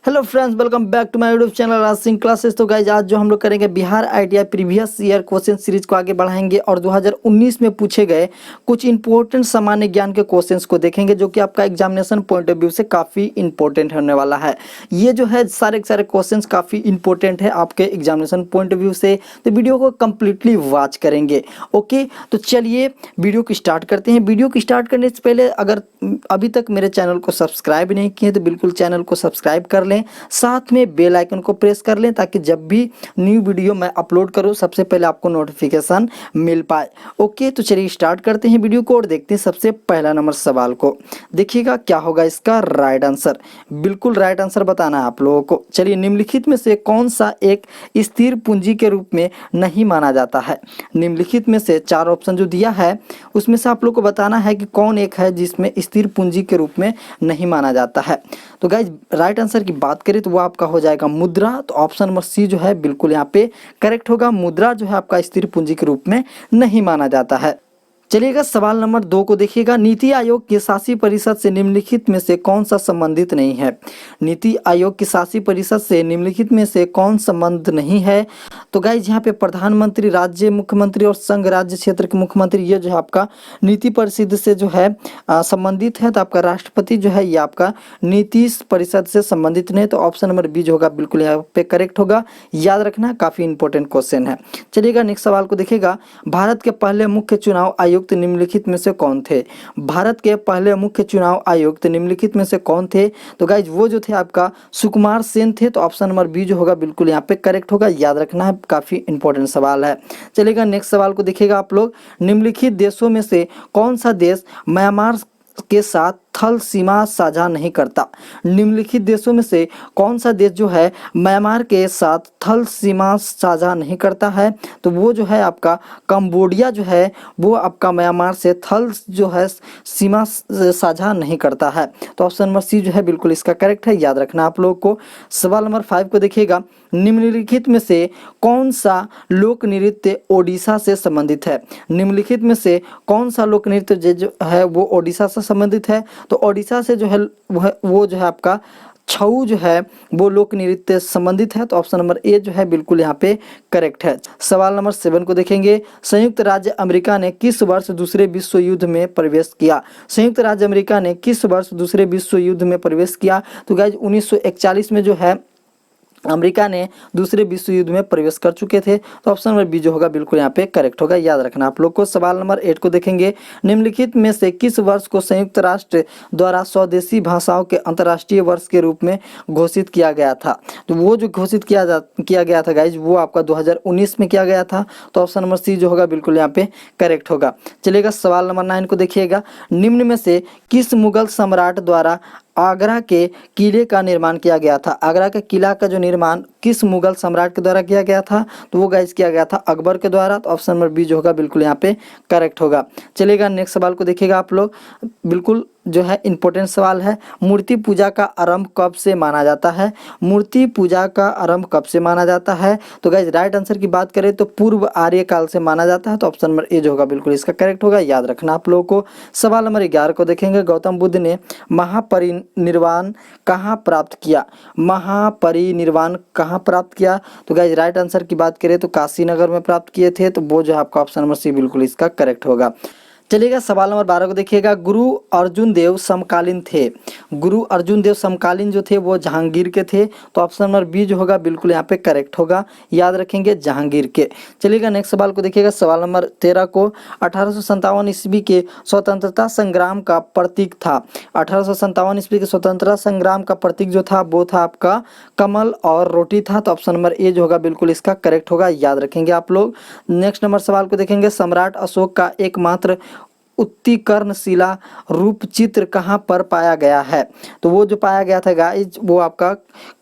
Hello friends, welcome back to my YouTube channel Raj Singh classes. तो guys आज जो हम लोग करेंगे Bihar ITI previous year question series को आगे बढ़ाएंगे और 2019 में पूछे गए कुछ इंपॉर्टेंट सामान्य ज्ञान के क्वेश्चंस को देखेंगे जो कि आपका एग्जामिनेशन पॉइंट ऑफ व्यू से काफ़ी इंपॉर्टेंट होने वाला है। ये जो है सारे के सारे क्वेश्चंस काफ़ी इंपॉर्टेंट है आपके एग्जामिनेशन पॉइंट ऑफ व्यू से, तो वीडियो को कम्प्लीटली वॉच करेंगे। ओके, तो चलिए वीडियो को स्टार्ट करते हैं। वीडियो को स्टार्ट करने से पहले अगर अभी तक मेरे चैनल को सब्सक्राइब नहीं किए तो बिल्कुल चैनल को सब्सक्राइब कर लें, साथ में बेल आइकन को प्रेस कर लें ताकि जब भी न्यू वीडियो मैं अपलोड करूं सबसे पहले आपको नोटिफिकेशन मिल पाए। ओके, तो चलिए स्टार्ट करते हैं वीडियो को और देखते हैं सबसे पहला नंबर सवाल को। देखिएगा क्या होगा इसका राइट आंसर, बिल्कुल राइट आंसर बताना है आप लोगों को। चलिए, निम्नलिखित में से कौन सा एक स्थिर पूंजी के रूप में नहीं माना जाता है। निम्नलिखित में से चार ऑप्शन जो दिया है उसमें से आप लोग को बताना है कि कौन एक है जिसमें स्थिर पूंजी के रूप में नहीं माना जाता है। तो गाइज राइट आंसर की बात करें तो वो आपका हो जाएगा मुद्रा। तो ऑप्शन नंबर सी जो है बिल्कुल यहाँ पे करेक्ट होगा। मुद्रा जो है आपका स्थिर पूंजी के रूप में नहीं माना जाता है। चलिएगा सवाल नंबर 2 को देखिएगा। नीति आयोग की शासी परिषद से निम्नलिखित में से कौन सा संबंधित नहीं है। नीति आयोग की शासी परिषद से निम्नलिखित में से कौन संबंध नहीं है। तो गाइज यहाँ पे प्रधानमंत्री, राज्य मुख्यमंत्री और संघ राज्य क्षेत्र के मुख्यमंत्री ये जो है आपका नीति परिषद से जो है संबंधित है। तो आपका राष्ट्रपति जो है ये आपका नीति परिषद से संबंधित नहीं। तो ऑप्शन नंबर बी जो होगा बिल्कुल यहाँ पे करेक्ट होगा। याद रखना, काफी इंपॉर्टेंट क्वेश्चन है। चलिएगा नेक्स्ट सवाल को देखिएगा। भारत के पहले मुख्य चुनाव आयुक्त निम्नलिखित में से कौन थे। भारत के पहले मुख्य चुनाव आयुक्त निम्नलिखित में से कौन थे। तो गाइज वो जो थे आपका सुकुमार सेन थे। तो ऑप्शन नंबर बी जो होगा बिल्कुल यहाँ पे करेक्ट होगा। याद रखना है, काफी इंपॉर्टेंट सवाल है। चलेगा नेक्स्ट सवाल को देखिएगा आप लोग। निम्नलिखित देशों में से कौन सा देश म्यांमार के साथ थल सीमा साझा नहीं करता। निम्नलिखित देशों में से कौन सा देश जो है म्यांमार के साथ थल सीमा साझा नहीं करता है। तो वो जो है आपका कंबोडिया जो है वो आपका म्यांमार से थल जो है सीमा साझा नहीं करता है। तो ऑप्शन नंबर सी जो है बिल्कुल इसका करेक्ट है। याद रखना आप लोग को। सवाल नंबर 5 को देखिएगा। निम्नलिखित में से कौन सा लोक नृत्य ओडिशा से संबंधित है। निम्नलिखित में से कौन सा लोक नृत्य जो है वो ओडिशा से संबंधित है। तो ओडिशा से जो है वो जो है आपका छऊ जो है वो लोक नृत्य संबंधित है। तो ऑप्शन नंबर ए जो है बिल्कुल यहाँ पे करेक्ट है। सवाल नंबर 7 को देखेंगे। संयुक्त राज्य अमेरिका ने किस वर्ष दूसरे विश्व युद्ध में प्रवेश किया। संयुक्त राज्य अमेरिका ने किस वर्ष दूसरे विश्व युद्ध में प्रवेश किया। तो गाइज 1941 में जो है अमेरिका ने दूसरे विश्व युद्ध में प्रवेश कर चुके थे। तो ऑप्शन नंबर बी जो होगा बिल्कुल यहाँ पे करेक्ट होगा। याद रखना आप लोग को। सवाल नंबर 8 को देखेंगे। निम्नलिखित में से किस वर्ष को संयुक्त राष्ट्र द्वारा स्वदेशी भाषाओं के अंतर्राष्ट्रीय वर्ष के रूप में घोषित किया गया था। तो वो जो घोषित किया गया था गाइज वो आपका 2019 में किया गया था। तो ऑप्शन नंबर सी जो होगा बिल्कुल यहाँ पे करेक्ट होगा। चलेगा सवाल नंबर 9 को देखिएगा। निम्न में से किस मुगल सम्राट द्वारा आगरा के किले का निर्माण किया गया था। आगरा के किला का जो निर्माण किस मुगल सम्राट के द्वारा किया गया था। तो वो गाइज किया गया था अकबर के द्वारा। तो ऑप्शन नंबर बी जो होगा बिल्कुल यहाँ पे करेक्ट होगा। चलिएगा नेक्स्ट सवाल को देखिएगा आप लोग। बिल्कुल जो है इंपॉर्टेंट सवाल है। मूर्ति पूजा का आरंभ कब से माना जाता है। मूर्ति पूजा का आरंभ कब से माना जाता है। तो गाइज राइट आंसर की बात करें तो पूर्व आर्य काल से माना जाता है। तो ऑप्शन नंबर ए जो होगा बिल्कुल इसका करेक्ट होगा। याद रखना आप लोगों को। सवाल नंबर 11 को देखेंगे। गौतम बुद्ध ने महापरिनिर्वाण कहाँ प्राप्त किया। महापरिनिर्वाण कहाँ प्राप्त किया। तो गाइज राइट आंसर की बात करें तो काशी नगर में प्राप्त किए थे। तो वो जो है आपका ऑप्शन नंबर सी बिल्कुल इसका करेक्ट होगा। चलिएगा सवाल नंबर 12 को देखिएगा। गुरु अर्जुन देव समकालीन थे। गुरु अर्जुन देव समकालीन जो थे वो जहांगीर के थे। तो ऑप्शन नंबर बी जो होगा बिल्कुल यहाँ पे करेक्ट होगा। याद रखेंगे जहांगीर के। चलिएगा नेक्स्ट सवाल को देखिएगा। सवाल नंबर 13 को। 1857 ईस्वी के स्वतंत्रता संग्राम का प्रतीक था। 1857 ईस्वी के स्वतंत्रता संग्राम का प्रतीक जो था वो था आपका कमल और रोटी था। तो ऑप्शन नंबर ए जो होगा बिल्कुल इसका करेक्ट होगा। याद रखेंगे आप लोग। नेक्स्ट नंबर सवाल को देखेंगे। सम्राट अशोक का एकमात्र उत्कीर्णशिला रूप चित्र कहाँ पर पाया गया है। तो वो जो पाया गया था गाइज वो आपका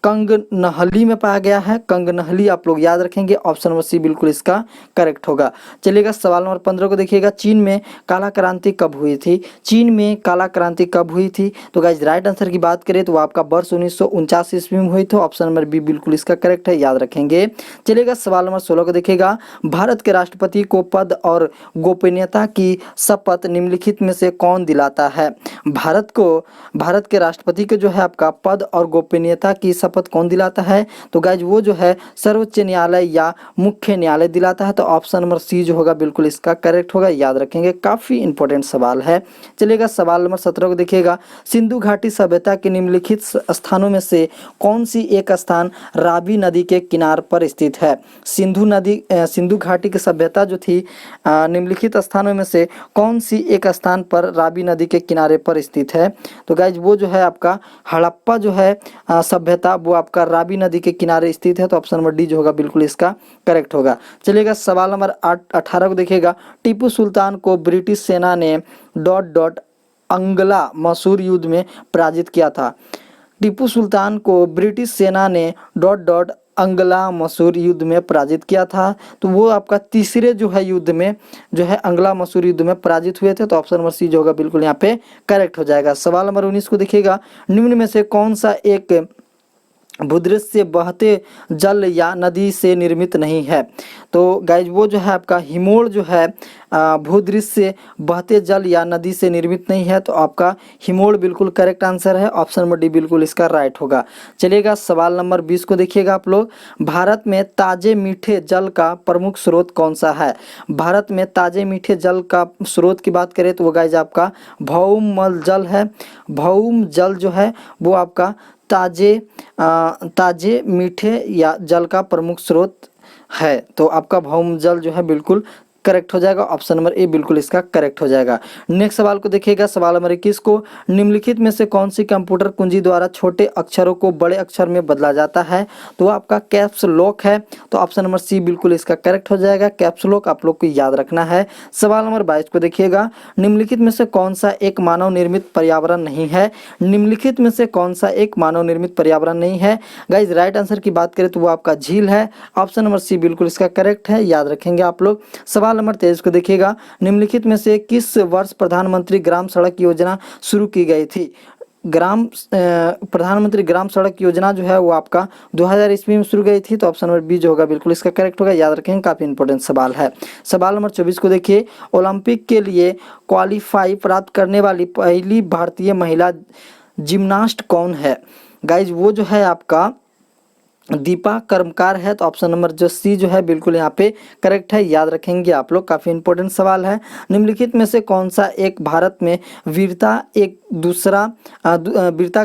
कंगनहली में पाया गया है। कंगनहली आप लोग याद रखेंगे। ऑप्शन नंबर सी बिल्कुल इसका करेक्ट होगा। चलिएगा सवाल नंबर 15 को देखिएगा। चीन में काला क्रांति कब हुई थी। चीन में काला क्रांति कब हुई थी। तो गाइज राइट आंसर की बात करें तो वो आपका वर्ष 1949 ईस्वी में हुई थी। ऑप्शन नंबर बी बिल्कुल इसका करेक्ट है। याद रखेंगे। चलिएगा सवाल नंबर 16 को देखिएगा। भारत के राष्ट्रपति को पद और गोपनीयता की शपथ निम्नलिखित में से कौन दिलाता है। भारत के राष्ट्रपति को जो है आपका पद और गोपनीयता की शपथ कौन दिलाता है? तो गाइज वो जो है सर्वोच्च न्यायालय या मुख्य न्यायालय दिलाता है। तो ऑप्शन नंबर सी जो होगा बिल्कुल इसका करेक्ट होगा, याद रखेंगे, काफ़ी इंपॉर्टेंट सवाल है। चलिएगा सवाल नंबर 17 को देखिएगा। सिंधु घाटी सभ्यता के निम्नलिखित स्थानों में से कौन सी एक स्थान रावी नदी के किनार पर स्थित है? सिंधु घाटी की सभ्यता जो थी निम्नलिखित स्थानों में से कौन सी एक स्थान पर रावी नदी के किनारे पर स्थित है? तो गाइज वो जो है आपका हड़प्पा जो है सभ्यता वो आपका रावी नदी के किनारे स्थित है। तो ऑप्शन नंबर डी जो होगा बिल्कुल इसका करेक्ट होगा। चलिएगा सवाल नंबर 18 को देखिएगा। टीपू सुल्तान को ब्रिटिश सेना ने अंगला मसूर युद्ध में पराजित किया था। टीपू सुल्तान को ब्रिटिश सेना ने अंगला मसूर युद्ध में पराजित किया था। तो वो आपका तीसरे जो है युद्ध में जो है अंगला मसूर युद्ध में पराजित हुए थे। तो ऑप्शन नंबर सी जो होगा बिल्कुल यहाँ पे करेक्ट हो जाएगा। सवाल नंबर 19 को देखिएगा। निम्न में से कौन सा एक भूदृश्य बहते जल या नदी से निर्मित नहीं है? तो गाइज वो जो है आपका हिमोड़ जो है भूदृश्य बहते जल या नदी से निर्मित नहीं है। तो आपका हिमोड़ बिल्कुल करेक्ट आंसर है, ऑप्शन नंबर डी बिल्कुल इसका राइट होगा। चलिएगा सवाल नंबर 20 को देखिएगा आप लोग। भारत में ताजे मीठे जल का प्रमुख स्रोत कौन सा है? भारत में ताजे मीठे जल का स्रोत की बात करें तो वो गाइज आपका भौम जल है। भौम जल जो है वो आपका ताजे मीठे या जल का प्रमुख स्रोत है। तो आपका भौम जल जो है बिल्कुल करेक्ट हो जाएगा, ऑप्शन नंबर ए बिल्कुल इसका करेक्ट हो जाएगा। नेक्स्ट सवाल को देखिएगा। सवाल नंबर 21 को। निम्नलिखित में से कौन सी कंप्यूटर कुंजी द्वारा छोटे अक्षरों को बड़े अक्षर में बदला जाता है? तो आपका कैप्स लॉक है। तो ऑप्शन नंबर सी बिल्कुल इसका करेक्ट हो जाएगा, कैप्स लॉक आप लोग को याद रखना है। सवाल नंबर 22 को देखिएगा। निम्नलिखित में से कौन सा एक मानव निर्मित पर्यावरण नहीं है? निम्नलिखित में से कौन सा एक मानव निर्मित पर्यावरण नहीं है? गाइज राइट आंसर की बात करें तो वो आपका झील है, ऑप्शन नंबर सी बिल्कुल इसका करेक्ट है, याद रखेंगे आप लोग। सवाल नंबर 23 को देखिएगा। निम्नलिखित में से किस वर्ष प्रधानमंत्री ग्राम सड़क योजना शुरू की गई थी? प्रधानमंत्री ग्राम सड़क योजना जो है वो आपका 2000 ईस्वी में शुरू गई थी। तो ऑप्शन नंबर बी जो होगा बिल्कुल इसका करेक्ट होगा, याद रखेंगे, काफी इंपॉर्टेंट सवाल है। सवाल नंबर 24 को देखिए। ओलंपिक के लिए क्वालिफाई प्राप्त करने वाली पहली भारतीय महिला जिम्नास्ट कौन है? गाइज वो जो है आपका दीपा कर्मकार है। तो ऑप्शन नंबर जो सी जो है बिल्कुल यहाँ पे करेक्ट है, याद रखेंगे आप लोग, काफी इंपॉर्टेंट सवाल है। निम्नलिखित में से कौन सा एक भारत में वीरता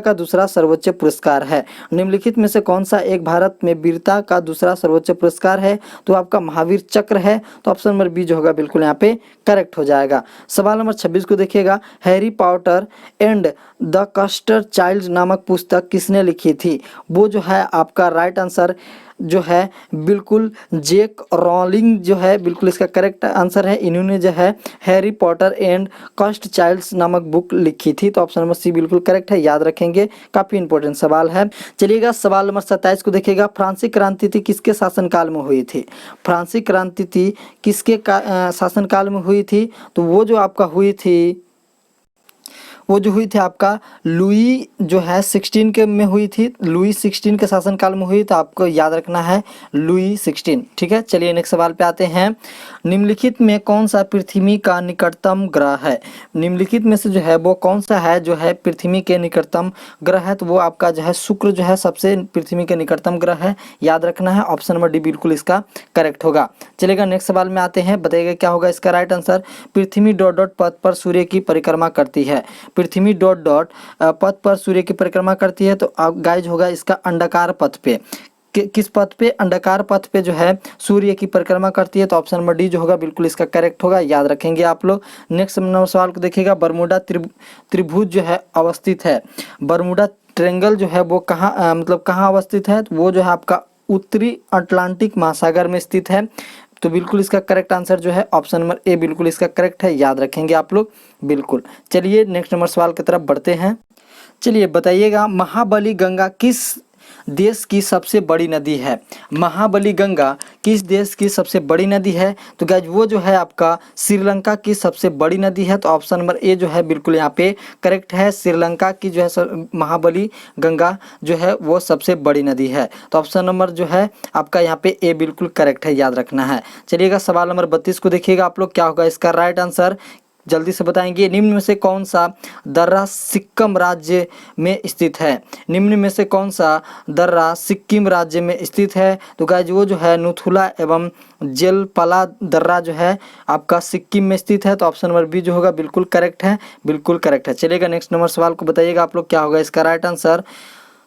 का दूसरा सर्वोच्च पुरस्कार है? निम्नलिखित में से कौन सा एक भारत में वीरता का दूसरा सर्वोच्च पुरस्कार है? तो आपका महावीर चक्र है। तो ऑप्शन नंबर बी जो होगा बिल्कुल यहाँ पे करेक्ट हो जाएगा। सवाल नंबर 26 को देखिएगा। Harry Potter and the custard child नामक पुस्तक किसने लिखी थी? वो जो है आपका राइट आंसर जो है बिल्कुल जेक रॉलिंग जो है बिल्कुल इसका करेक्ट आंसर है। इन्होंने जो है हैरी पॉटर एंड कस्टर्ड चाइल्ड्स नामक बुक लिखी थी। तो ऑप्शन नंबर सी बिल्कुल करेक्ट है, याद रखेंगे, काफी इंपॉर्टेंट सवाल है। चलिएगा सवाल नंबर 27 को देखिएगा। फ्रांसीसी क्रांति थी किसके शासनकाल में हुई थी? फ्रांसीसी क्रांति थी किसके शासनकाल में हुई थी? तो वो जो आपका हुई थी आपका लुई जो है 16 के में हुई थी। लुई 16 के शासनकाल में हुई, तो आपको याद रखना है लुई 16, ठीक है। चलिए नेक्स्ट सवाल पे आते हैं। निम्नलिखित में कौन सा पृथ्वी का निकटतम ग्रह है? निम्नलिखित में से जो है वो कौन सा है जो है पृथ्वी के निकटतम ग्रह है? तो वो आपका जो है शुक्र जो है सबसे पृथ्वी के निकटतम ग्रह है, याद रखना है, ऑप्शन नंबर डी बिल्कुल इसका करेक्ट होगा। चलेगा नेक्स्ट सवाल में आते हैं, बताइएगा क्या होगा इसका राइट आंसर। पृथ्वी पथ पर सूर्य की परिक्रमा करती है। पृथ्वी पथ पर सूर्य की परिक्रमा करती है। तो गाइज होगा इसका अंडाकार पथ पे। किस पथ पे? अंडाकार पथ पे जो है सूर्य की परिक्रमा करती है। तो ऑप्शन नंबर डी जो होगा बिल्कुल इसका करेक्ट होगा, याद रखेंगे आप लोग। नेक्स्ट नंबर सवाल को देखिएगा। बरमूडा त्रिभुज जो है अवस्थित है। बरमूडा ट्रायंगल जो है वो कहाँ अवस्थित है? तो वो जो है आपका उत्तरी अटलांटिक महासागर में स्थित है। तो बिल्कुल इसका करेक्ट आंसर जो है ऑप्शन नंबर ए बिल्कुल इसका करेक्ट है, याद रखेंगे आप लोग बिल्कुल। चलिए नेक्स्ट नंबर सवाल की तरफ बढ़ते हैं। चलिए बताइएगा, महाबली गंगा किस देश की सबसे बड़ी नदी है? महाबली गंगा किस देश की सबसे बड़ी नदी है? तो गाइज वो जो है आपका श्रीलंका की सबसे बड़ी नदी है। तो ऑप्शन नंबर ए जो है बिल्कुल यहाँ पे करेक्ट है। श्रीलंका की जो है महाबली गंगा जो है वो सबसे बड़ी नदी है। तो ऑप्शन नंबर जो है आपका यहाँ पे ए बिल्कुल करेक्ट है, याद रखना है। चलिएगा सवाल नंबर 32 को देखिएगा आप लोग, क्या होगा इसका राइट आंसर। जल्दी से बताएंगे। निम्न में से कौन सा दर्रा सिक्किम राज्य में स्थित है? निम्न में से कौन सा दर्रा सिक्किम राज्य में स्थित है? तो गाइज वो जो है नुथुला एवं जेलपला दर्रा जो है आपका सिक्किम में स्थित है। तो ऑप्शन नंबर बी जो होगा बिल्कुल करेक्ट है, बिल्कुल करेक्ट है। चलिएगा नेक्स्ट नंबर सवाल को बताइएगा आप लोग क्या होगा इसका राइट आंसर।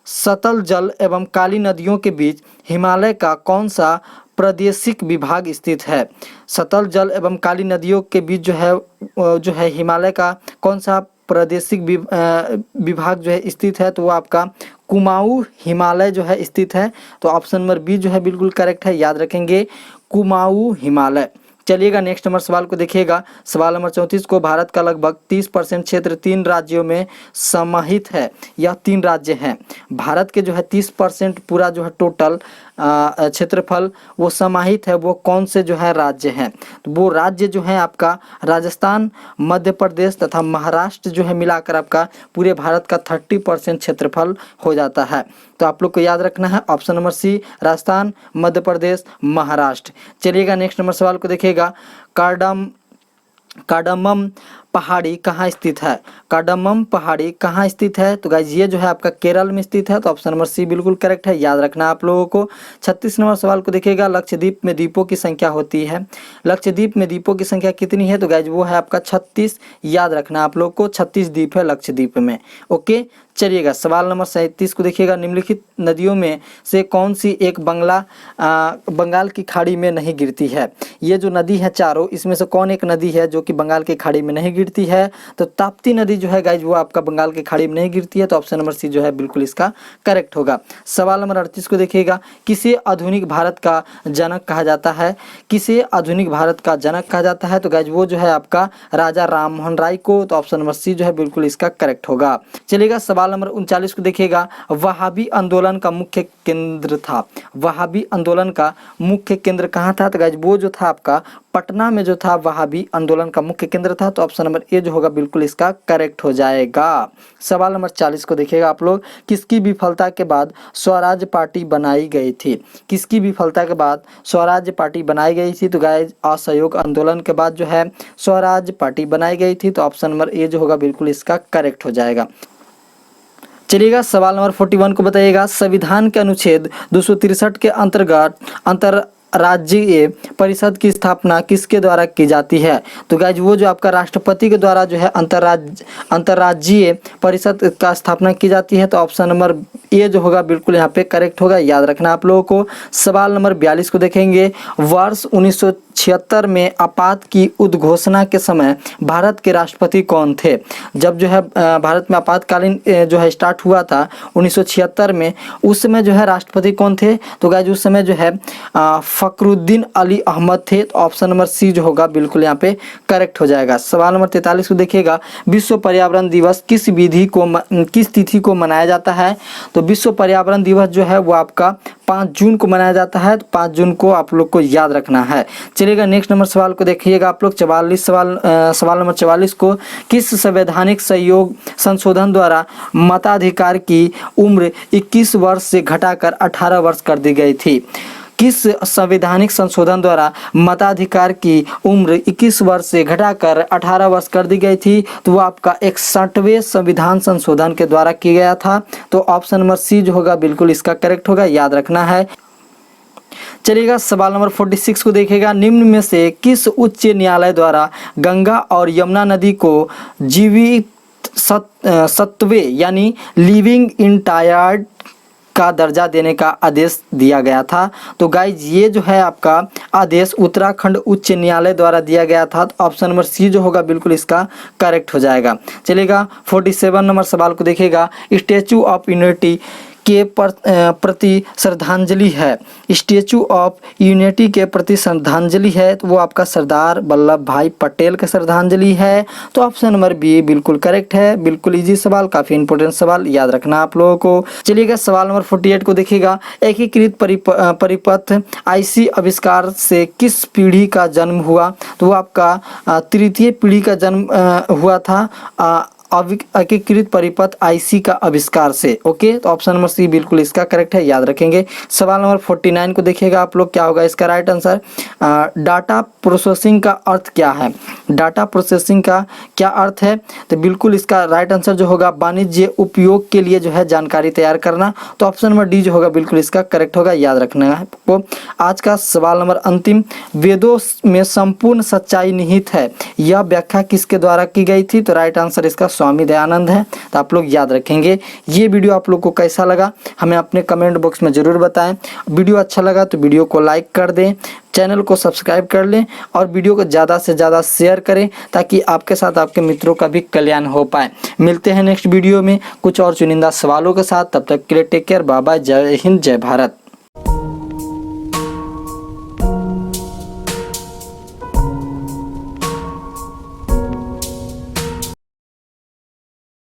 सतल जल एवं काली नदियों के बीच हिमालय का कौन सा प्रादेशिक विभाग स्थित है? सतल जल एवं काली नदियों के बीच जो है हिमालय का कौन सा प्रादेशिक विभाग जो है स्थित है? तो वो आपका कुमाऊं हिमालय जो है स्थित है। तो ऑप्शन नंबर बी जो है बिल्कुल करेक्ट है, याद रखेंगे कुमाऊं हिमालय। चलिएगा नेक्स्ट नंबर सवाल को देखिएगा। सवाल नंबर 34 को भारत का लगभग 30% क्षेत्र 3 राज्यों में समाहित है। यह 3 राज्य हैं। भारत के जो है 30% पूरा जो है टोटल क्षेत्रफल वो समाहित है, वो कौन से जो है राज्य हैं? तो वो राज्य जो है आपका राजस्थान, मध्य प्रदेश तथा महाराष्ट्र जो है मिलाकर आपका पूरे भारत का 30% क्षेत्रफल हो जाता है। तो आप लोग को याद रखना है option number C, Rajasthan, Madhya Pradesh, Maharashtra. चलिएगा नेक्स्ट नंबर सवाल को देखिएगा। कार्डमम पहाड़ी कहाँ स्थित है? कार्डमम पहाड़ी कहाँ स्थित है? तो गाइज ये जो है आपका केरल में स्थित है। तो ऑप्शन नंबर सी बिल्कुल करेक्ट है, याद रखना आप लोगों को। 36 नंबर सवाल को देखिएगा। लक्षद्वीप में द्वीपों की संख्या होती है। लक्षद्वीप में द्वीपों की संख्या कितनी है? तो गाइज वो है आपका 36, याद रखना आप लोग को। 36 द्वीप है लक्षद्वीप में। ओके, चलिएगा सवाल नंबर 37 को देखिएगा। निम्नलिखित नदियों में से कौन सी एक बंगाल की खाड़ी में नहीं गिरती है? ये जो नदी है चारों, इसमें से कौन एक नदी है जो कि बंगाल की खाड़ी में नहीं गिरती है? तो ताप्ती नदी जो है गाइज वो आपका बंगाल की खाड़ी में नहीं गिरती है। तो ऑप्शन नंबर सी जो है बिल्कुल इसका करेक्ट होगा। सवाल नंबर 38 को देखिएगा। किसे आधुनिक भारत का जनक कहा जाता है? किसे आधुनिक भारत का जनक कहा जाता है? तो गाइज वो जो है आपका राजा राम मोहन राय को। तो ऑप्शन नंबर सी जो है बिल्कुल इसका करेक्ट होगा। चलिएगा सवाल नंबर 39 को देखिएगा। वहाबी आंदोलन का मुख्य केंद्र था। वहाबी आंदोलन का मुख्य केंद्र कहाँ था? तो गाइज वो जो था आपका पटना में जो था वहाबी आंदोलन का मुख्य केंद्र था। तो ऑप्शन नंबर ए जो होगा बिल्कुल इसका करेक्ट हो जाएगा। सवाल नंबर 40 को देखिएगा आप लोग। किसकी विफलता के बाद स्वराज पार्टी बनाई गई थी? किसकी विफलता के बाद स्वराज पार्टी बनाई गई थी? तो गाइज असहयोग आंदोलन के बाद जो है स्वराज पार्टी बनाई गई थी। तो ऑप्शन नंबर ए जो होगा बिल्कुल इसका करेक्ट हो जाएगा। चलिएगा सवाल नंबर 41 को बताइएगा। संविधान के अनुच्छेद 263 के अंतर्गत अंतर्राज्यीय परिषद की स्थापना किसके द्वारा की जाती है? तो गाइज वो जो आपका राष्ट्रपति के द्वारा जो है अंतर्राज्यीय परिषद का स्थापना की जाती है। तो ऑप्शन नंबर ए जो होगा बिल्कुल यहाँ पे करेक्ट होगा, याद रखना आप लोगों को। सवाल नंबर 42 को देखेंगे। वर्ष 1976 में आपात की उद्घोषणा के समय भारत के राष्ट्रपति कौन थे? जब जो है भारत में आपातकालीन जो है स्टार्ट हुआ था 1976 में, उस समय जो है राष्ट्रपति कौन थे? तो गाइज उस समय जो है फखरुद्दीन अली अहमद थे। तो ऑप्शन नंबर सी जो होगा बिल्कुल यहाँ पे करेक्ट हो जाएगा। सवाल नंबर 43 को देखिएगा। विश्व पर्यावरण दिवस किस तिथि को मनाया जाता है? तो विश्व पर्यावरण दिवस जो है वो आपका 5 जून को मनाया जाता है। तो 5 जून को आप लोग को याद रखना है। चलिएगा नेक्स्ट नंबर सवाल को देखिएगा आप लोग। सवाल नंबर 44 को। किस संवैधानिक सहयोग संशोधन द्वारा मताधिकार की उम्र 21 वर्ष से घटाकर 18 वर्ष कर दी गई थी? किस संवैधानिक संशोधन द्वारा मताधिकार की उम्र 21 वर्ष से घटाकर 18 वर्ष कर दी गई थी? तो वो आपका 61वें संविधान संशोधन के द्वारा किया गया था। तो ऑप्शन नंबर सी जो होगा बिल्कुल इसका करेक्ट होगा, याद रखना है। चलिएगा सवाल नंबर 46 को देखिएगा। निम्न में से किस उच्च न्यायालय द्वारा गंगा और यमुना नदी को जीवित सत्वे यानी लिविंग इंटायर्ड का दर्जा देने का आदेश दिया गया था? तो गाइज ये जो है आपका आदेश उत्तराखंड उच्च न्यायालय द्वारा दिया गया था। तो ऑप्शन नंबर सी जो होगा बिल्कुल इसका करेक्ट हो जाएगा। चलिएगा 47 नंबर सवाल को देखिएगा। स्टैचू ऑफ यूनिटी के प्रति श्रद्धांजलि है। स्टैचू ऑफ यूनिटी के प्रति श्रद्धांजलि है तो वो आपका सरदार वल्लभ भाई पटेल का श्रद्धांजलि है। तो ऑप्शन नंबर बी बिल्कुल करेक्ट है। बिल्कुल इजी सवाल, काफी इंपॉर्टेंट सवाल, याद रखना आप लोगों को। चलिएगा सवाल नंबर 48 को देखिएगा। एकीकृत परिपथ आईसी आविष्कार से किस पीढ़ी का जन्म हुआ? तो वो आपका तृतीय पीढ़ी का जन्म हुआ था। एकीकृत परिपथ आईसी का आविष्कार से। ओके, तो ऑप्शन नंबर सी बिल्कुल इसका करेक्ट है, याद रखेंगे। सवाल नंबर 49 को देखिएगा आप लोग, क्या होगा इसका राइट आंसर। डाटा प्रोसेसिंग का अर्थ क्या है? डाटा प्रोसेसिंग का क्या अर्थ है? तो बिल्कुल इसका राइट आंसर जो होगा वाणिज्य उपयोग के लिए जो है जानकारी तैयार करना। तो ऑप्शन नंबर डी जो होगा बिल्कुल इसका करेक्ट होगा, याद रखना है आपको। आज का सवाल नंबर अंतिम, वेदों में संपूर्ण सच्चाई निहित है, यह व्याख्या किसके द्वारा की गई थी? तो राइट आंसर इसका स्वामी दयानंद है। तो आप लोग याद रखेंगे। ये वीडियो आप लोग को कैसा लगा हमें अपने कमेंट बॉक्स में ज़रूर बताएं। वीडियो अच्छा लगा तो वीडियो को लाइक कर दें, चैनल को सब्सक्राइब कर लें और वीडियो को ज़्यादा से ज़्यादा शेयर करें ताकि आपके साथ आपके मित्रों का भी कल्याण हो पाए। मिलते हैं नेक्स्ट वीडियो में कुछ और चुनिंदा सवालों के साथ। तब तक के लिए टेक केयर, बाय बाय, जय हिंद, जय भारत।